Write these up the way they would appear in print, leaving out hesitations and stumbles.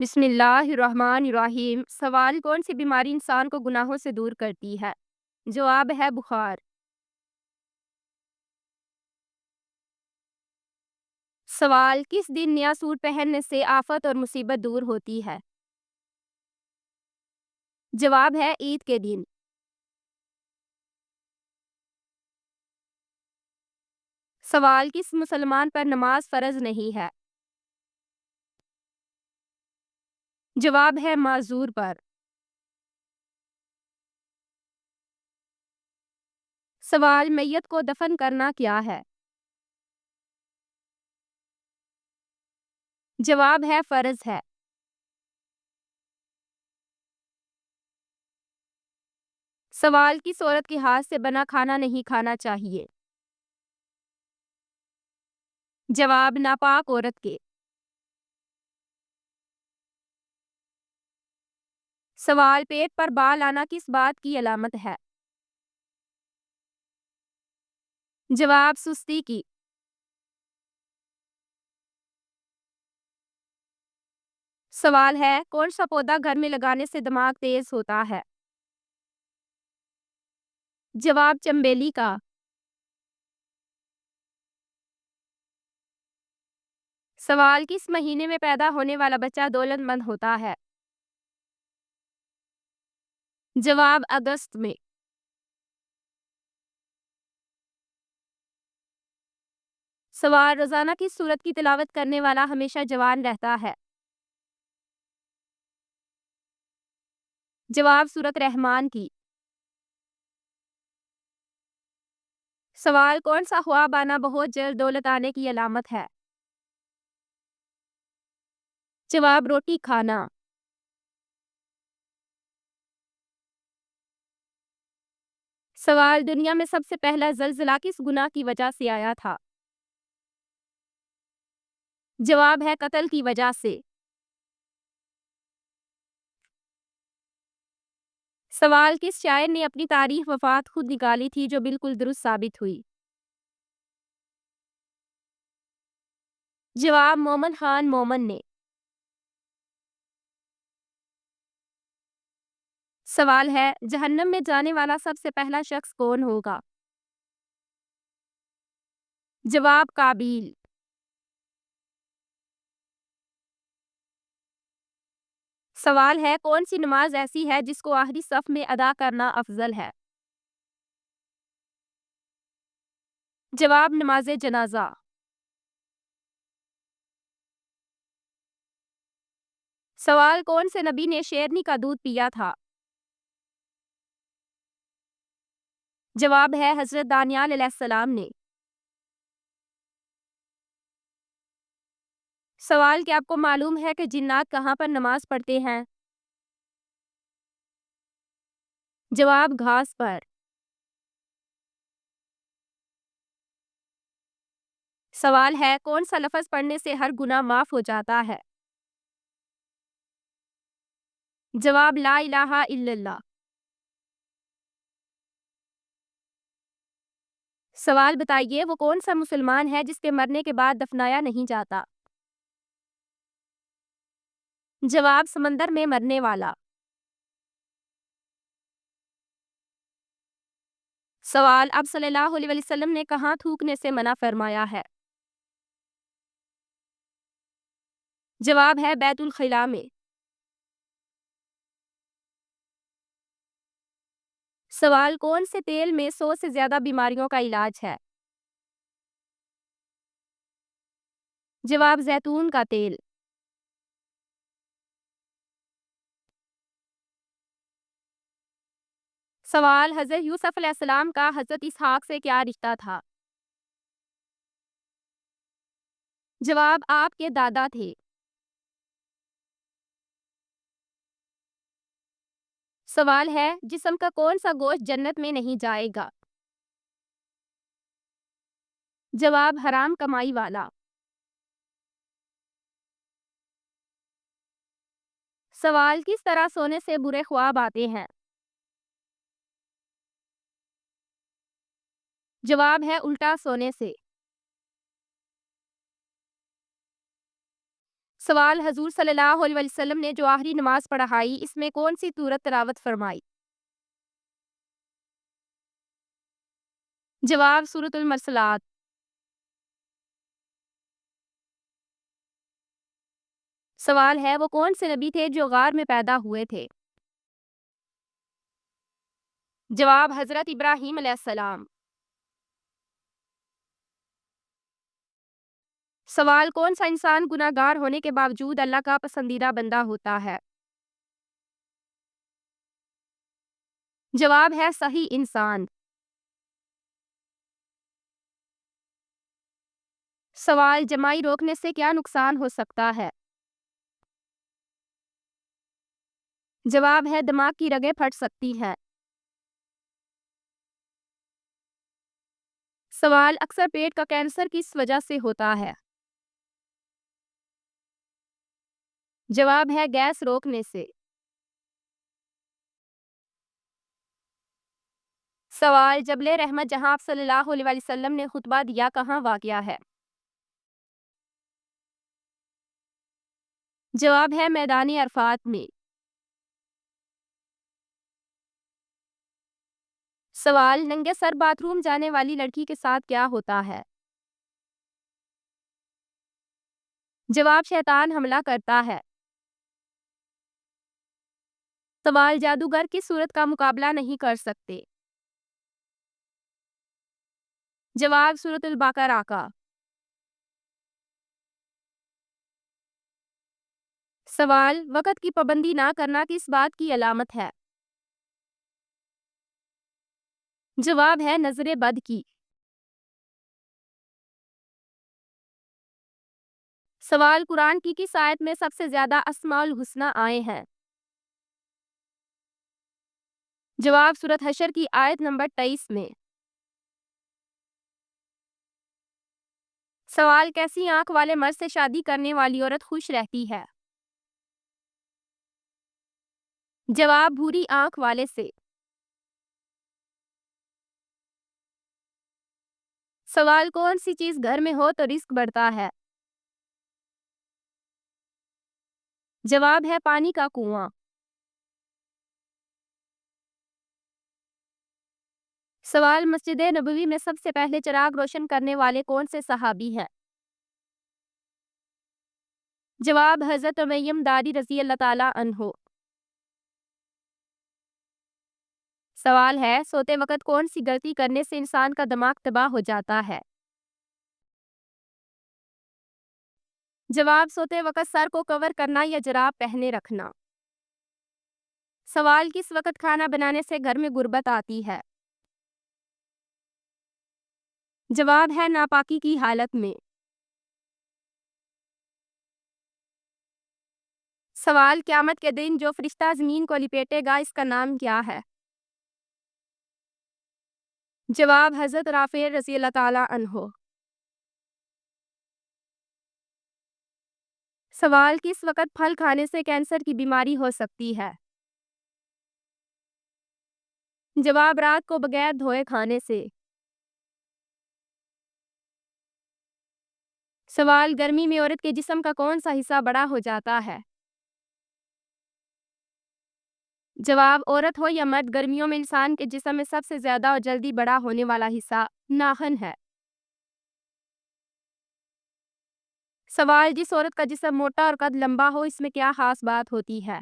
بسم اللہ الرحمن الرحیم۔ سوال کون سی بیماری انسان کو گناہوں سے دور کرتی ہے؟ جواب ہے بخار۔ سوال کس دن نیا سوٹ پہننے سے آفت اور مصیبت دور ہوتی ہے؟ جواب ہے عید کے دن۔ سوال کس مسلمان پر نماز فرض نہیں ہے؟ جواب ہے معذور پر۔ سوال میت کو دفن کرنا کیا ہے؟ جواب ہے فرض ہے۔ سوال کس عورت کے ہاتھ سے بنا کھانا نہیں کھانا چاہیے؟ جواب ناپاک عورت کے۔ سوال پیٹ پر بال آنا کس بات کی علامت ہے؟ جواب سستی کی۔ سوال ہے کون سا پودا گھر میں لگانے سے دماغ تیز ہوتا ہے؟ جواب چنبیلی کا۔ سوال کس مہینے میں پیدا ہونے والا بچہ دولت مند ہوتا ہے؟ جواب اگست میں۔ سوال روزانہ کس سورت کی تلاوت کرنے والا ہمیشہ جوان رہتا ہے؟ جواب سورت رحمان کی۔ سوال کون سا خواب آنا بہت جلد دولت آنے کی علامت ہے؟ جواب روٹی کھانا۔ سوال دنیا میں سب سے پہلا زلزلہ کس گناہ کی وجہ سے آیا تھا؟ جواب ہے قتل کی وجہ سے۔ سوال کس شاعر نے اپنی تاریخ وفات خود نکالی تھی جو بالکل درست ثابت ہوئی؟ جواب مومن خان مومن نے۔ سوال ہے جہنم میں جانے والا سب سے پہلا شخص کون ہوگا؟ جواب قابیل۔ سوال ہے کون سی نماز ایسی ہے جس کو آخری صف میں ادا کرنا افضل ہے؟ جواب نماز جنازہ۔ سوال کون سے نبی نے شیرنی کا دودھ پیا تھا؟ جواب ہے حضرت دانیال علیہ السلام نے۔ سوال کیا آپ کو معلوم ہے کہ جنات کہاں پر نماز پڑھتے ہیں؟ جواب گھاس پر۔ سوال ہے کون سا لفظ پڑھنے سے ہر گناہ معاف ہو جاتا ہے؟ جواب لا الہ الا اللہ۔ سوال بتائیے وہ کون سا مسلمان ہے جس کے مرنے کے بعد دفنایا نہیں جاتا؟ جواب سمندر میں مرنے والا۔ سوال اب صلی اللہ علیہ وسلم نے کہاں تھوکنے سے منع فرمایا ہے؟ جواب ہے بیت الخلاء میں۔ سوال کون سے تیل میں 100 سے زیادہ بیماریوں کا علاج ہے؟ جواب زیتون کا تیل۔ سوال حضرت یوسف علیہ السلام کا حضرت اسحاق سے کیا رشتہ تھا؟ جواب آپ کے دادا تھے۔ سوال ہے جسم کا کون سا گوشت جنت میں نہیں جائے گا؟ جواب حرام کمائی والا۔ سوال کس طرح سونے سے برے خواب آتے ہیں؟ جواب ہے الٹا سونے سے۔ سوال حضور صلی اللہ علیہ وسلم نے جو آخری نماز پڑھائی اس میں کون سی سورت تلاوت فرمائی؟ جواب سورۃ المرسلات۔ سوال ہے وہ کون سے نبی تھے جو غار میں پیدا ہوئے تھے؟ جواب حضرت ابراہیم علیہ السلام۔ سوال کون سا انسان گناہ گار ہونے کے باوجود اللہ کا پسندیدہ بندہ ہوتا ہے؟ جواب ہے صحیح انسان۔ سوال جمائی روکنے سے کیا نقصان ہو سکتا ہے؟ جواب ہے دماغ کی رگیں پھٹ سکتی ہیں۔ سوال اکثر پیٹ کا کینسر کس وجہ سے ہوتا ہے؟ جواب ہے گیس روکنے سے۔ سوال جبل رحمت جہاں آپ صلی اللہ علیہ وسلم نے خطبہ دیا کہاں واقع ہے؟ جواب ہے میدان عرفات میں۔ سوال ننگے سر باتھ روم جانے والی لڑکی کے ساتھ کیا ہوتا ہے؟ جواب شیطان حملہ کرتا ہے۔ سوال جادوگر کس صورت کا مقابلہ نہیں کر سکتے؟ جواب سورۃ البقرہ کا۔ سوال وقت کی پابندی نہ کرنا کس بات کی علامت ہے؟ جواب ہے نظر بد کی۔ سوال قرآن کی کس آیت میں سب سے زیادہ اسماء الحسنی آئے ہیں؟ جواب سورۃ حشر کی آیت نمبر 23 میں۔ سوال کیسی آنکھ والے مرد سے شادی کرنے والی عورت خوش رہتی ہے؟ جواب بھوری آنکھ والے سے۔ سوال کون سی چیز گھر میں ہو تو رزق بڑھتا ہے؟ جواب ہے پانی کا کنواں۔ سوال مسجد نبوی میں سب سے پہلے چراغ روشن کرنے والے کون سے صحابی ہیں؟ جواب حضرت مریم داری رضی اللہ تعالیٰ عنہ۔ سوال ہے سوتے وقت کون سی غلطی کرنے سے انسان کا دماغ تباہ ہو جاتا ہے؟ جواب سوتے وقت سر کو کور کرنا یا جراب پہنے رکھنا۔ سوال کس وقت کھانا بنانے سے گھر میں غربت آتی ہے؟ جواب ہے ناپاکی کی حالت میں۔ سوال قیامت کے دن جو فرشتہ زمین کو لپیٹے گا اس کا نام کیا ہے؟ جواب حضرت رافع رضی اللہ تعالیٰ عنہ۔ سوال کس وقت پھل کھانے سے کینسر کی بیماری ہو سکتی ہے؟ جواب رات کو بغیر دھوئے کھانے سے۔ سوال گرمی میں عورت کے جسم کا کون سا حصہ بڑا ہو جاتا ہے؟ جواب عورت ہو یا مرد گرمیوں میں انسان کے جسم میں سب سے زیادہ اور جلدی بڑا ہونے والا حصہ ناخن ہے۔ سوال جس عورت کا جسم موٹا اور قد لمبا ہو اس میں کیا خاص بات ہوتی ہے؟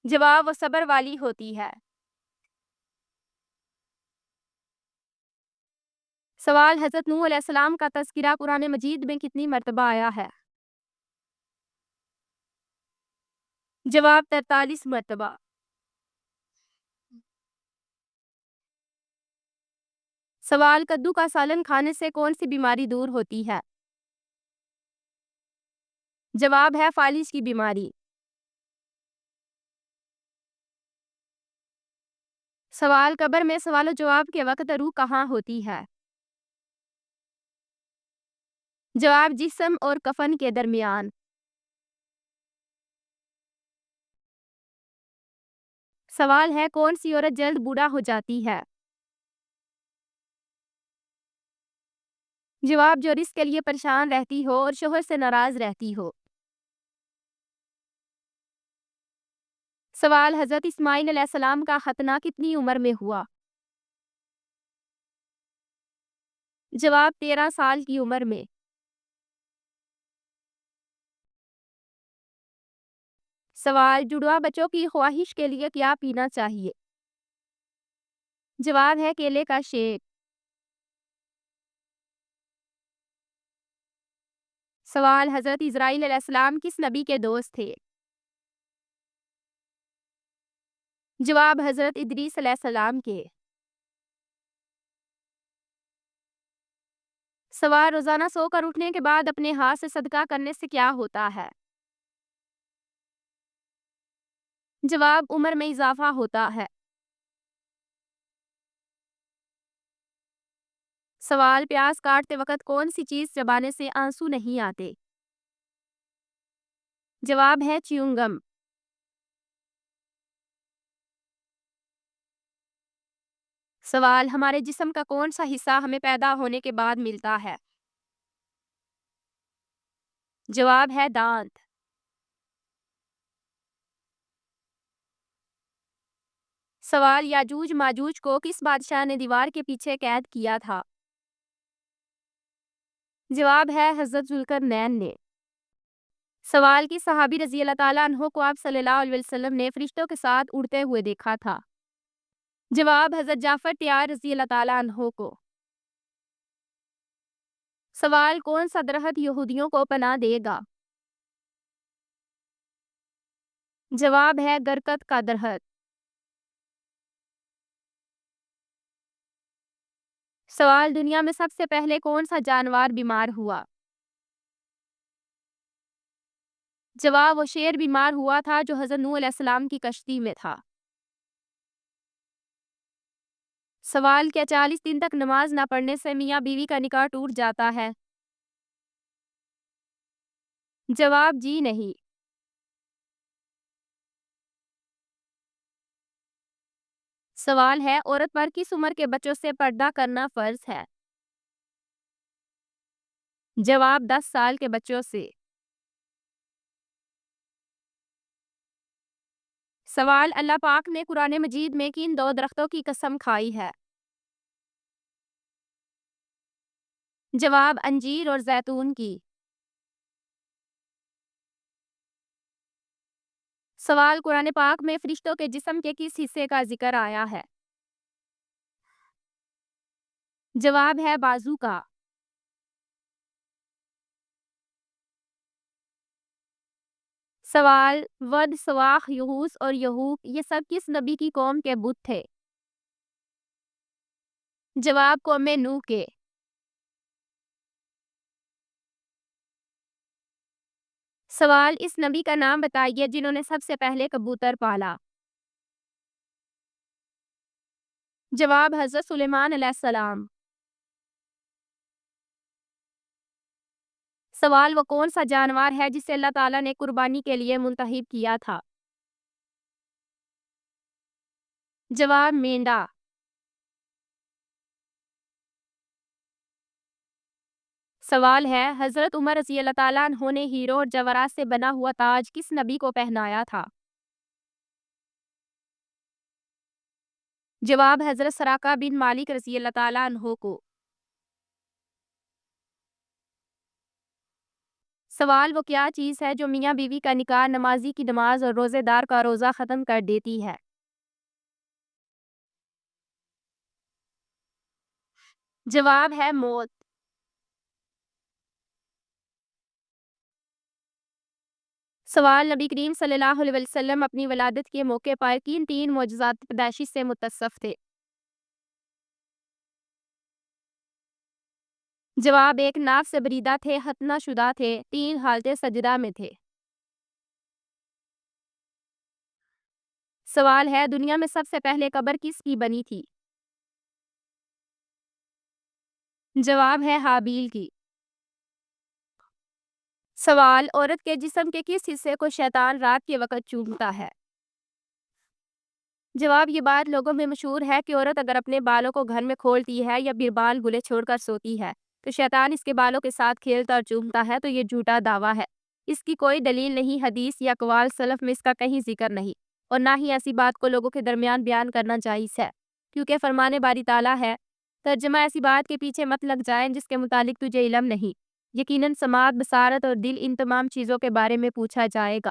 جواب وہ صبر والی ہوتی ہے۔ سوال حضرت نوح علیہ السلام کا تذکرہ قرآن مجید میں کتنی مرتبہ آیا ہے؟ جواب 43 مرتبہ۔ سوال کدو کا سالن کھانے سے کون سی بیماری دور ہوتی ہے؟ جواب ہے فالج کی بیماری۔ سوال قبر میں سوال و جواب کے وقت روح کہاں ہوتی ہے؟ جواب جسم اور کفن کے درمیان۔ سوال ہے کون سی عورت جلد بوڑھا ہو جاتی ہے؟ جواب جو رزق کے لیے پریشان رہتی ہو اور شوہر سے ناراض رہتی ہو۔ سوال حضرت اسماعیل علیہ السلام کا ختنہ کتنی عمر میں ہوا؟ جواب 13 سال کی عمر میں۔ سوال جڑوا بچوں کی خواہش کے لیے کیا پینا چاہیے؟ جواب ہے کیلے کا شیک۔ سوال حضرت اسرائیل علیہ السلام کس نبی کے دوست تھے؟ جواب حضرت ادریس علیہ السلام کے۔ سوال روزانہ سو کر اٹھنے کے بعد اپنے ہاتھ سے صدقہ کرنے سے کیا ہوتا ہے؟ جواب عمر میں اضافہ ہوتا ہے۔ سوال پیاز کاٹتے وقت کون سی چیز چبانے سے آنسو نہیں آتے؟ جواب ہے چیونگم۔ سوال ہمارے جسم کا کون سا حصہ ہمیں پیدا ہونے کے بعد ملتا ہے؟ جواب ہے دانت۔ سوال یاجوج ماجوج کو کس بادشاہ نے دیوار کے پیچھے قید کیا تھا؟ جواب ہے حضرت ذوالقرنین نے۔ سوال کی صحابی رضی اللہ تعالیٰ عنہ کو آپ صلی اللہ علیہ وسلم نے فرشتوں کے ساتھ اڑتے ہوئے دیکھا تھا؟ جواب حضرت جعفر طیار رضی اللہ تعالیٰ عنہ کو۔ سوال کون سا درخت یہودیوں کو پناہ دے گا؟ جواب ہے گرکت کا درخت۔ سوال دنیا میں سب سے پہلے کون سا جانور بیمار ہوا؟ جواب وہ شیر بیمار ہوا تھا جو حضرت نوح علیہ السلام کی کشتی میں تھا۔ سوال کیا 40 دن تک نماز نہ پڑھنے سے میاں بیوی کا نکاح ٹوٹ جاتا ہے؟ جواب جی نہیں۔ سوال ہے عورت پر کس عمر کے بچوں سے پردہ کرنا فرض ہے؟ جواب 10 سال کے بچوں سے۔ سوال اللہ پاک نے قرآن مجید میں کن دو درختوں کی قسم کھائی ہے؟ جواب انجیر اور زیتون کی۔ سوال قرآن پاک میں فرشتوں کے جسم کے کس حصے کا ذکر آیا ہے؟ جواب ہے بازو کا۔ سوال ود سواخ یہوس اور یہوک یہ سب کس نبی کی قوم کے بت تھے؟ جواب قوم نوح کے۔ سوال اس نبی کا نام بتائیے جنہوں نے سب سے پہلے کبوتر پالا؟ جواب حضرت سلیمان علیہ السلام۔ سوال وہ کون سا جانور ہے جسے اللہ تعالیٰ نے قربانی کے لیے منتخب کیا تھا؟ جواب مینڈا۔ سوال ہے حضرت عمر رضی اللہ تعالیٰ عنہ نے ہیرو اور جواہرات سے بنا ہوا تاج کس نبی کو پہنایا تھا؟ جواب حضرت سراقہ بن مالک رضی اللہ تعالیٰ عنہ کو۔ سوال وہ کیا چیز ہے جو میاں بیوی کا نکاح، نمازی کی نماز اور روزے دار کا روزہ ختم کر دیتی ہے؟ جواب ہے موت۔ سوال نبی کریم صلی اللہ علیہ وسلم اپنی ولادت کے موقع پر کن 3 معجزات پیدائشی سے متصف تھے؟ جواب ایک ناف سے بریدہ تھے، ختنہ شدہ تھے، 3 حالت سجدہ میں تھے۔ سوال ہے دنیا میں سب سے پہلے قبر کس کی بنی تھی؟ جواب ہے حابیل کی۔ سوال عورت کے جسم کے کس حصے کو شیطان رات کے وقت چومتا ہے؟ جواب یہ بات لوگوں میں مشہور ہے کہ عورت اگر اپنے بالوں کو گھر میں کھولتی ہے یا بیربال گلے چھوڑ کر سوتی ہے تو شیطان اس کے بالوں کے ساتھ کھیلتا اور چومتا ہے، تو یہ جھوٹا دعویٰ ہے۔ اس کی کوئی دلیل نہیں، حدیث یا اقوال سلف میں اس کا کہیں ذکر نہیں، اور نہ ہی ایسی بات کو لوگوں کے درمیان بیان کرنا جائز ہے، کیونکہ فرمان باری تعالیٰ ہے، ترجمہ ایسی بات کے پیچھے مت لگ جائیں جس کے متعلق تجھے علم نہیں۔ یقیناً سماعت، بصارت اور دل، ان تمام چیزوں کے بارے میں پوچھا جائے گا۔